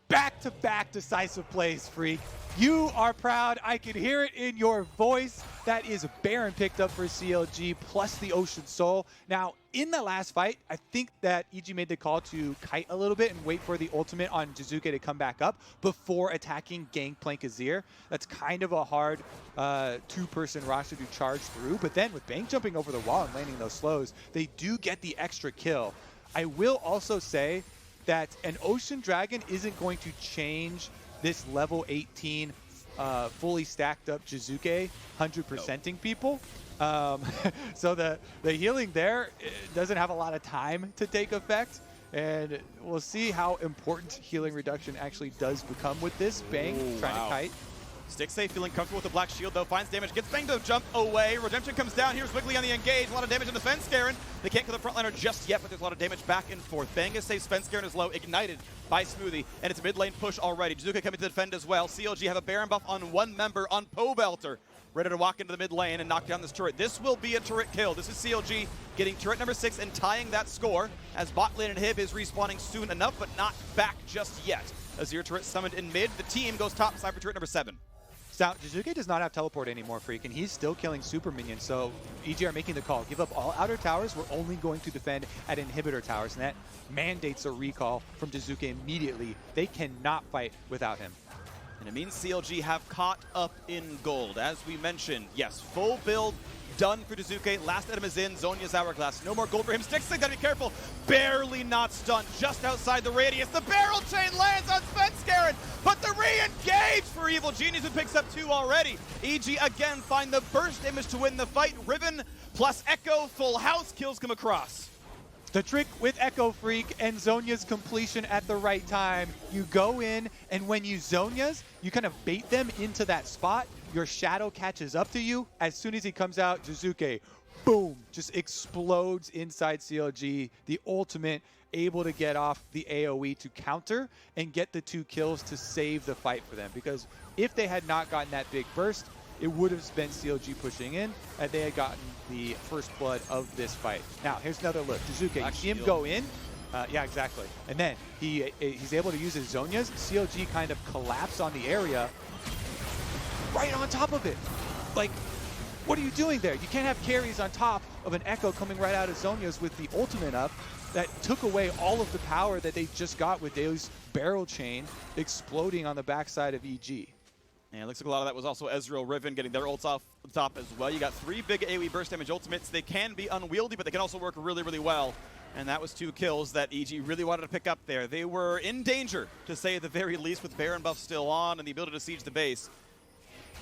Back-to-back decisive plays, Phreak. You are proud. I can hear it in your voice. That is Baron picked up for CLG plus the Ocean Soul. Now, in the last fight, I think that EG made the call to kite a little bit and wait for the ultimate on Jiizuke to come back up before attacking Gangplank Azir. That's kind of a hard two-person roster to charge through. But then with Bang jumping over the wall and landing those slows, they do get the extra kill. I will also say that an Ocean Dragon isn't going to change this level 18 fully stacked up Jiizuke 100%ing people. So the healing there doesn't have a lot of time to take effect. And we'll see how important healing reduction actually does become with this. Bang trying to kite. Stixxay feeling comfortable with the black shield, though, finds damage, gets Bang to jump away. Redemption comes down. Here's Wiggily on the engage. A lot of damage on the Svenskeren. They can't kill the frontliner just yet, but there's a lot of damage back and forth. Bang is safe. Svenskeren is low, ignited by Smoothie, and it's a mid lane push already. Jiizuke coming to defend as well. CLG have a Baron buff on one member on Pobelter, ready to walk into the mid lane and knock down this turret. This will be a turret kill. This is CLG getting turret number 6 and tying that score, as bot lane and Hib is respawning soon enough, but not back just yet. Azir turret summoned in mid. The team goes top side for turret number 7. Now, Jiizuke does not have teleport anymore, Phreak, and he's still killing super minions, so EG are making the call. Give up all outer towers. We're only going to defend at inhibitor towers, and that mandates a recall from Jiizuke immediately. They cannot fight without him. And it means CLG have caught up in gold. As we mentioned, yes, full build done for Jiizuke. Last item is in, Zhonya's Hourglass. No more gold for him. Stixxay, gotta be careful. Barely not stunned, just outside the radius. The barrel chain lands on Svenskeren, but the re-engage for Evil Genius, who picks up 2 already. EG again find the burst image to win the fight. Riven plus Ekko, full house, kills come across. The trick with Ekko, Phreak, and Zhonya's completion at the right time. You go in, and when you Zhonya's, you kind of bait them into that spot. Your shadow catches up to you. As soon as he comes out, Jiizuke, boom, just explodes inside CLG. The ultimate, able to get off the AoE to counter and get the 2 kills to save the fight for them. Because if they had not gotten that big burst, it would have been CLG pushing in, and they had gotten the first blood of this fight. Now, here's another look. Jiizuke, you see him go in? Yeah, exactly. And then he's able to use his Zhonya's. CLG kind of collapse on the area right on top of it. Like, what are you doing there? You can't have carries on top of an Ekko coming right out of Zhonya's with the ultimate up. That took away all of the power that they just got with Deus' barrel chain exploding on the backside of EG. And it looks like a lot of that was also Ezreal, Riven getting their ults off the top as well. You got 3 big AoE burst damage ultimates. They can be unwieldy, but they can also work really, really well. And that was 2 kills that EG really wanted to pick up there. They were in danger, to say at the very least, with Baron buff still on and the ability to siege the base.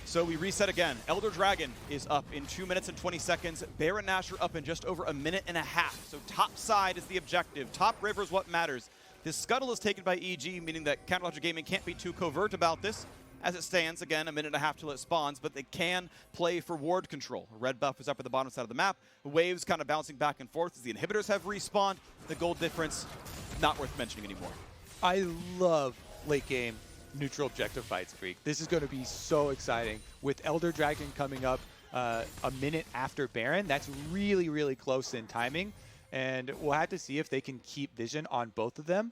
So we reset again. Elder Dragon is up in 2 minutes and 20 seconds. Baron Nashor up in just over a minute and a half. So top side is the objective. Top river is what matters. This scuttle is taken by EG, meaning that Counterlogic Gaming can't be too covert about this. As it stands, again, a minute and a half till it spawns, but they can play for ward control. Red buff is up at the bottom side of the map. Waves kind of bouncing back and forth as the inhibitors have respawned. The gold difference, not worth mentioning anymore. I love late game neutral objective fights, Phreak. This is going to be so exciting. With Elder Dragon coming up a minute after Baron, that's really, really close in timing. And we'll have to see if they can keep vision on both of them.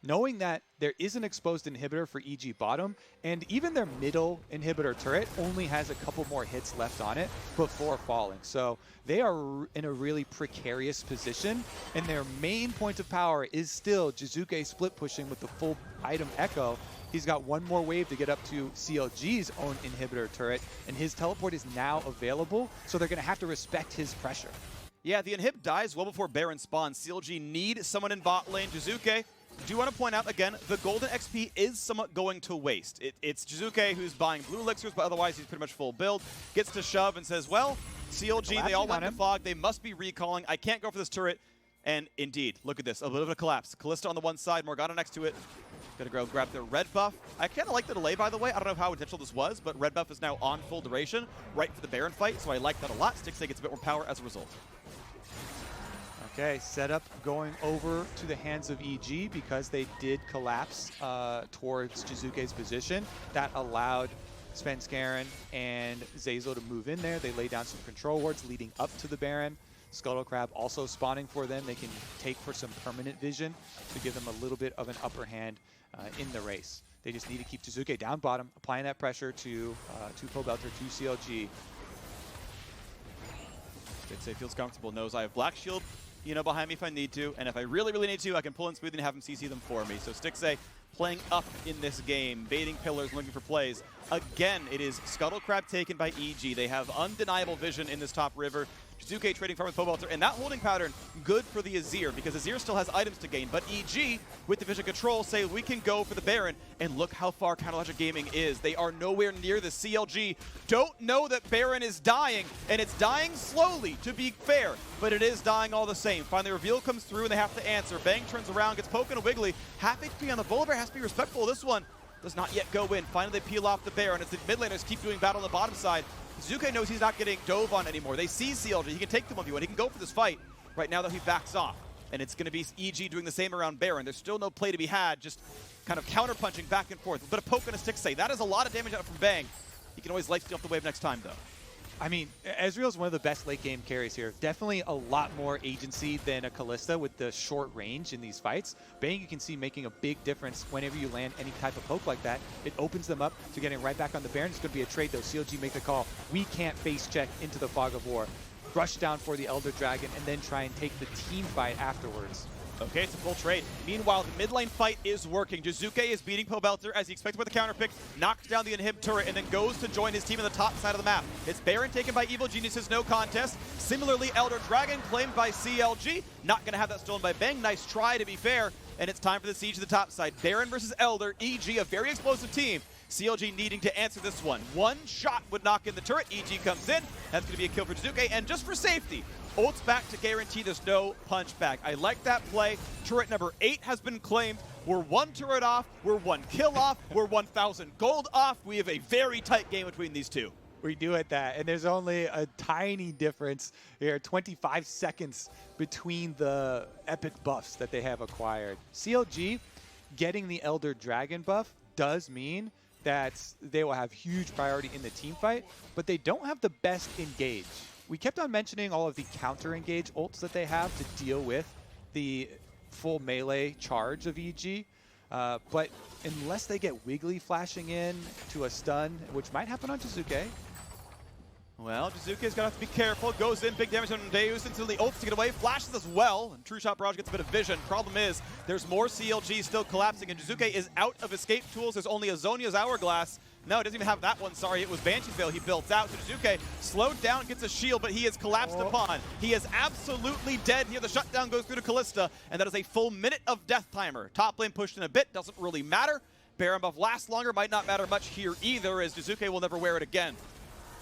Knowing that there is an exposed inhibitor for EG bottom, and even their middle inhibitor turret only has a couple more hits left on it before falling. So they are in a really precarious position, and their main point of power is still Jiizuke split pushing with the full item Ekko. He's got 1 more wave to get up to CLG's own inhibitor turret, and his teleport is now available, so they're going to have to respect his pressure. Yeah, the inhib dies well before Baron spawns. CLG need someone in bot lane. Jiizuke, do you want to point out, again, the golden XP is somewhat going to waste. It's Jiizuke who's buying blue elixirs, but otherwise he's pretty much full build. Gets to shove and says, well, CLG, they all went to fog. They must be recalling. I can't go for this turret. And indeed, look at this, a little bit of a collapse. Kalista on the one side, Morgana next to it. Gonna go grab their red buff. I kind of like the delay, by the way. I don't know how intentional this was, but red buff is now on full duration, right for the Baron fight, so I like that a lot. Stixxay gets a bit more power as a result. Okay, setup going over to the hands of EG because they did collapse towards Jiizuke's position. That allowed Svenskeren and Zeyzal to move in there. They lay down some control wards leading up to the Baron. Scuttle Crab also spawning for them. They can take for some permanent vision to give them a little bit of an upper hand in the race. They just need to keep Jiizuke down bottom, applying that pressure to Pobelter, to CLG. Stixxay feels comfortable, knows I have Black Shield, you know, behind me if I need to, and if I really, really need to, I can pull in Smoothie and have him CC them for me. So Stixxay playing up in this game, baiting pillars, looking for plays. Again, it is Scuttle Crab taken by EG. They have undeniable vision in this top river. Jiizuke trading farm with Pobelter, and that holding pattern good for the Azir, because Azir still has items to gain, but EG, with the vision control, say we can go for the Baron, and look how far Counterlogic Gaming is. They are nowhere near the CLG. Don't know that Baron is dying, and it's dying slowly, to be fair, but it is dying all the same. Finally, reveal comes through, and they have to answer. Bang turns around, gets poken a Wiggily. Half HP on the Volibear, has to be respectful of this one. Does not yet go in. Finally, they peel off the Baron as the mid laners keep doing battle on the bottom side. Jiizuke knows he's not getting dove on anymore. They see CLG. He can take them 1v1. He can go for this fight. Right now, though, he backs off. And it's going to be EG doing the same around Baron. There's still no play to be had, just kind of counter-punching back and forth. A bit of poke on a Stixxay. That is a lot of damage out from Bang. He can always lifesteal off the wave next time, though. I mean, Ezreal's one of the best late game carries here. Definitely a lot more agency than a Kalista with the short range in these fights. Bang, you can see making a big difference whenever you land any type of poke like that. It opens them up to getting right back on the Baron. It's going to be a trade, though. CLG make the call. We can't face check into the Fog of War. Rush down for the Elder Dragon and then try and take the team fight afterwards. Okay, it's a full trade. Meanwhile, the mid lane fight is working. Jiizuke is beating Pobelter as he expected with the counter pick, knocks down the inhib turret, and then goes to join his team on the top side of the map. It's Baron taken by Evil Geniuses, no contest. Similarly, Elder Dragon claimed by CLG. Not going to have that stolen by Bang. Nice try, to be fair. And it's time for the siege to the top side. Baron versus Elder. EG, a very explosive team. CLG needing to answer this one. One shot would knock in the turret. EG comes in. That's going to be a kill for Jiizuke. And just for safety, ults back to guarantee there's no punch back. I like that play. Turret number 8 has been claimed. We're one turret off. We're one kill off. We're 1,000 gold off. We have a very tight game between these two. We do at that, and there's only a tiny difference here, 25 seconds between the epic buffs that they have acquired. CLG getting the Elder Dragon buff does mean that they will have huge priority in the team fight, but they don't have the best engage. We kept on mentioning all of the counter engage ults that they have to deal with the full melee charge of EG, but unless they get Wiggily flashing in to a stun, which might happen on Jiizuke. Well, Jiizuke's gonna have to be careful. Goes in, big damage on Deus until the ults to get away. Flashes as well, and True Shot Barrage gets a bit of vision. Problem is, there's more CLG still collapsing, and Jiizuke is out of escape tools. There's only a Zhonya's Hourglass. No, it doesn't even have that one, sorry. It was Banshee's Veil he built out. So Jiizuke slowed down, gets a shield, but he is collapsed upon. He is absolutely dead here. The shutdown goes through to Kalista, and that is a full minute of death timer. Top lane pushed in a bit, doesn't really matter. Baron buff lasts longer, might not matter much here either, as Jiizuke will never wear it again.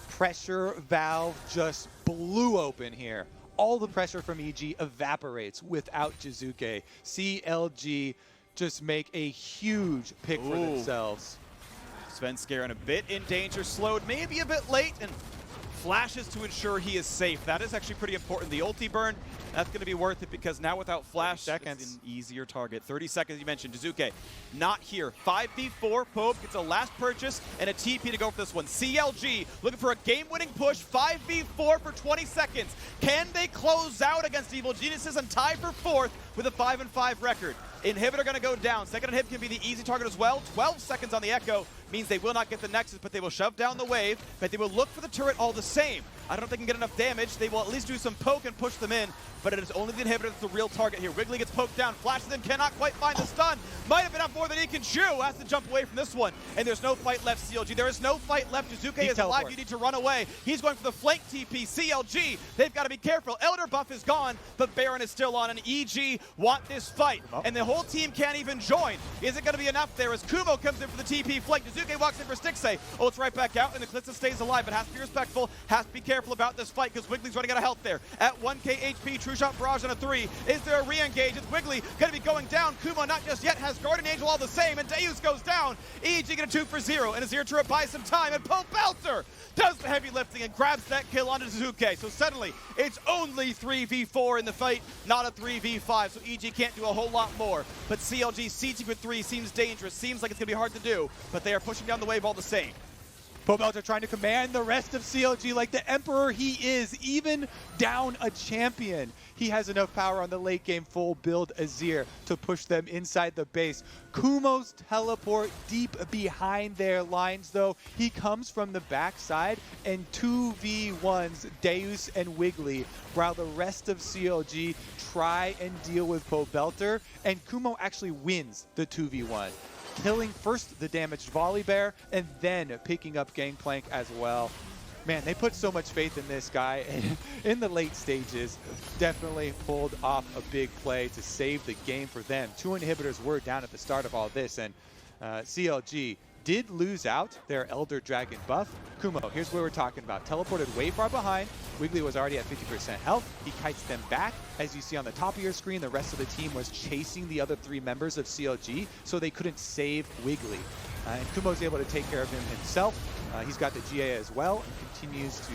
Pressure valve just blew open here. All the pressure from EG evaporates without Jiizuke. CLG just make a huge pick for themselves. Svenskeren a bit in danger, slowed maybe a bit late, and flashes to ensure he is safe. That is actually pretty important. The ulti burn, that's going to be worth it, because now without flash, it's an easier target. 30 seconds, you mentioned. Jiizuke not here. 5v4, Pope gets a last purchase and a TP to go for this one. CLG looking for a game-winning push. 5v4 for 20 seconds. Can they close out against Evil Geniuses and tie for 4th with a 5-5 record? Inhibitor going to go down. Second inhib can be the easy target as well. 12 seconds on the Ekko means they will not get the Nexus, but they will shove down the wave, but they will look for the turret all the same. I don't know if they can get enough damage. They will at least do some poke and push them in, but it is only the inhibitor that's the real target here. Wiggily gets poked down, flashes in, cannot quite find the stun. Might have been up more than he can chew. Has to jump away from this one, and there's no fight left, CLG. There is no fight left. Jiizuke is alive. You need to run away. He's going for the flank TP. CLG, they've got to be careful. Elder buff is gone, but Baron is still on, and EG want this fight, and the whole team can't even join. Is it going to be enough there as Kumo comes in for the TP flank? Jiizuke walks in for Stixxay. Oh, it's right back out, and the Kalista stays alive, but has to be respectful, has to be careful about this fight, because Wiggly's running out of health there. At 1k HP, True Shot Barrage on a 3. Is there a re-engage? Is Wiggily going to be going down? Kumo not just yet, has Guardian Angel all the same, and Deus goes down. EG get a 2 for 0, and Azir turret buys some time, and Pobelter does the heavy lifting and grabs that kill onto Jiizuke. So suddenly, it's only 3v4 in the fight, not a 3v5, so EG can't do a whole lot more. But CLG sieging with 3 seems dangerous, seems like it's going to be hard to do, but they are pushing down the wave all the same. Pobelter trying to command the rest of CLG like the emperor he is, even down a champion. He has enough power on the late game full build Azir to push them inside the base. Kumo's teleport deep behind their lines though. He comes from the backside and 2v1s Deus and Wiggily while the rest of CLG try and deal with Pobelter, and Kumo actually wins the 2v1. Killing first the damaged Volibear and then picking up Gangplank as well. Man, they put so much faith in this guy in the late stages. Definitely pulled off a big play to save the game for them. 2 inhibitors were down at the start of all this, and CLG did lose out their Elder Dragon buff. Kumo, here's what we're talking about. Teleported way far behind. Wiggily was already at 50% health. He kites them back. As you see on the top of your screen, the rest of the team was chasing the other 3 members of CLG, so they couldn't save Wiggily. And Kumo's able to take care of him himself. He's got the GA as well and continues to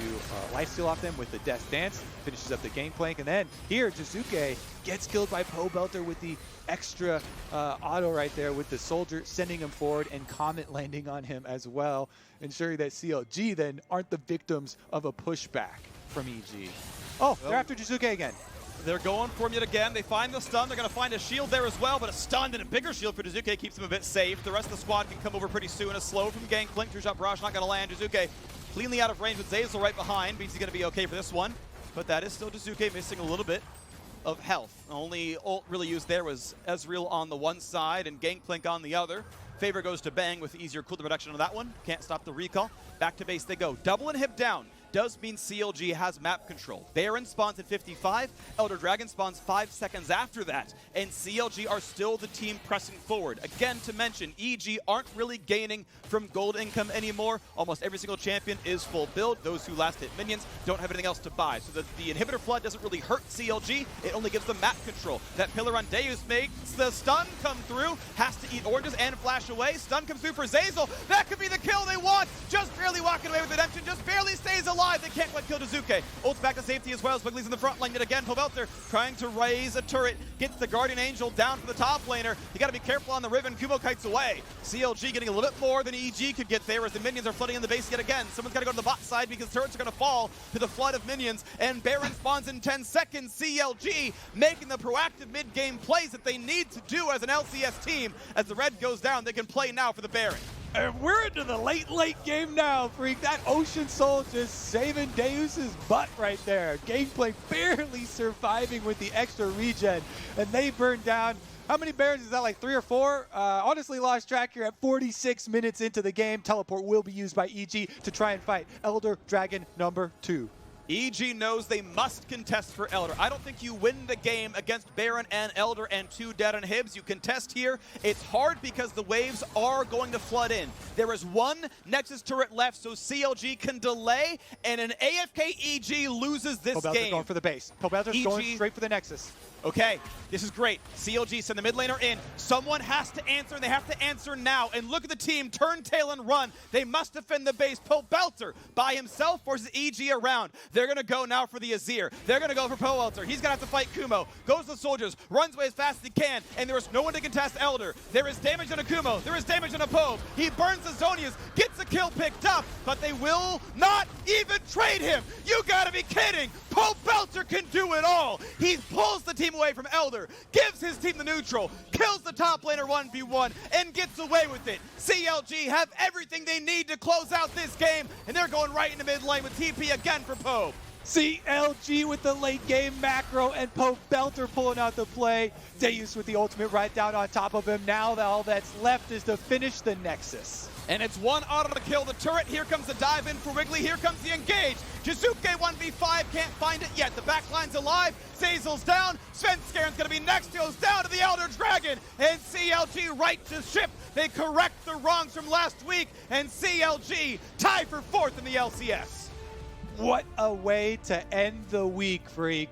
lifesteal off them with the Death Dance. Finishes up the Gangplank. And then here, Jiizuke gets killed by Pobelter with the extra auto right there with the soldier, sending him forward and Comet landing on him as well, ensuring that CLG then aren't the victims of a pushback from EG. Oh, they're after Jiizuke again. They're going for him yet again. They find the stun. They're going to find a shield there as well, but a stun and a bigger shield for Jiizuke keeps him a bit safe. The rest of the squad can come over pretty soon. A slow from Gangplank. Two-shot barrage not going to land. Jiizuke cleanly out of range with Zeyzal right behind. Means he's going to be okay for this one, but that is still Jiizuke missing a little bit of health. The only ult really used there was Ezreal on the one side and Gangplank on the other. Favor goes to Bang with easier cooldown reduction on that one. Can't stop the recall. Back to base they go. Double inhib down. Does mean CLG has map control. Baron spawns at 55, Elder Dragon spawns 5 seconds after that, and CLG are still the team pressing forward. Again, to mention, EG aren't really gaining from gold income anymore. Almost every single champion is full build. Those who last hit minions don't have anything else to buy. So the inhibitor flood doesn't really hurt CLG, it only gives them map control. That pillar on Deus makes the stun come through, has to eat oranges and flash away. Stun comes through for Zeyzal. That could be the kill they want. Just barely walking away with redemption, just barely stays alive. They can't quite kill Jiizuke. Ult's back to safety as well as Wiggly's in the front line yet again. Pobelter trying to raise a turret, gets the Guardian Angel down from the top laner. You gotta be careful on the Riven. Kumo kites away. CLG getting a little bit more than EG could get there as the minions are flooding in the base yet again. Someone's gotta go to the bot side because turrets are gonna fall to the flood of minions, and Baron spawns in 10 seconds. CLG making the proactive mid-game plays that they need to do as an LCS team. As the red goes down, they can play now for the Baron. And we're into the late game now, Phreak. That Ocean Soul just saving Deus's butt right there. Gangplank barely surviving with the extra regen, and they burn down. How many Barons is that, like 3 or 4? Honestly lost track here at 46 minutes into the game. Teleport will be used by EG to try and fight Elder Dragon number 2. EG knows they must contest for Elder. I don't think you win the game against Baron and Elder and 2 dead inhibs. You contest here. It's hard because the waves are going to flood in. There is 1 Nexus turret left, so CLG can delay, and an AFK EG loses this Pobelter's game. going for the base. Pobelter's going straight for the Nexus. Okay, this is great. CLG send the mid laner in. Someone has to answer, and they have to answer now. And look at the team, turn, tail, and run. They must defend the base. Pobelter by himself forces EG around. They're going to go now for the Azir. They're going to go for Pobelter. He's going to have to fight Kumo. Goes to the soldiers, runs away as fast as he can, and there is no one to contest Elder. There is damage on a Kumo. There is damage on a Pobe. He burns the Zonias, gets a kill picked up, but they will not even trade him. You got to be kidding. Pobelter can do it all. He pulls the team away from Elder, gives his team the neutral, kills the top laner 1v1, and gets away with it. CLG have everything they need to close out this game, and they're going right in the mid lane with TP again for Pobe. CLG with the late game macro and Pobelter pulling out the play. Deus with the ultimate right down on top of him. Now all that's left is to finish the Nexus. And it's 1 auto to kill the turret. Here comes the dive in for Wiggily. Here comes the engage. Jiizuke 1v5 can't find it yet. The backline's alive. Zeyzal's down. Svenskeren's gonna be next. Goes down to the Elder Dragon. And CLG right to ship. They correct the wrongs from last week. And CLG tie for 4th in the LCS. What a way to end the week, Phreak.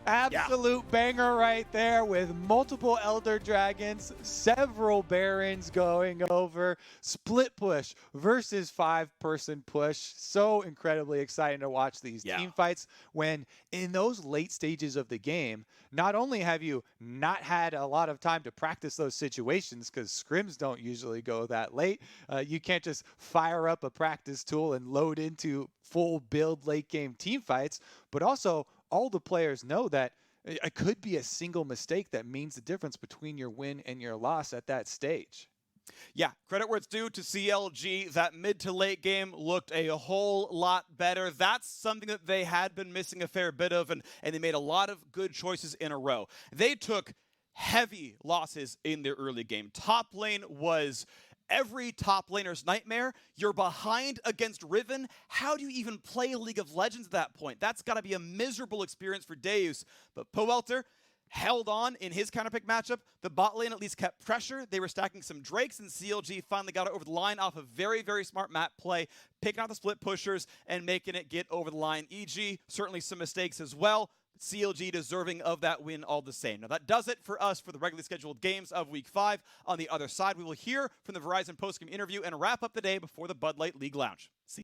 Absolute banger right there with multiple Elder Dragons, several Barons going over, split push versus 5-person push. So incredibly exciting to watch these team fights when in those late stages of the game, not only have you not had a lot of time to practice those situations because scrims don't usually go that late, you can't just fire up a practice tool and load into full build late game team fights, but also all the players know that it could be a single mistake that means the difference between your win and your loss at that stage. Yeah, credit where it's due to CLG. That mid to late game looked a whole lot better. That's something that they had been missing a fair bit of, and they made a lot of good choices in a row. They took heavy losses in their early game. Top lane was every top laner's nightmare. You're behind against Riven. How do you even play League of Legends at that point? That's got to be a miserable experience for Deus. But Pobelter held on in his counterpick matchup. The bot lane at least kept pressure. They were stacking some Drakes, and CLG finally got it over the line off a very, very smart map play, picking out the split pushers and making it get over the line. EG, certainly some mistakes as well. CLG deserving of that win all the same. Now that does it for us for the regularly scheduled games of Week 5. On the other side, we will hear from the Verizon postgame interview and wrap up the day before the Bud Light League Lounge. See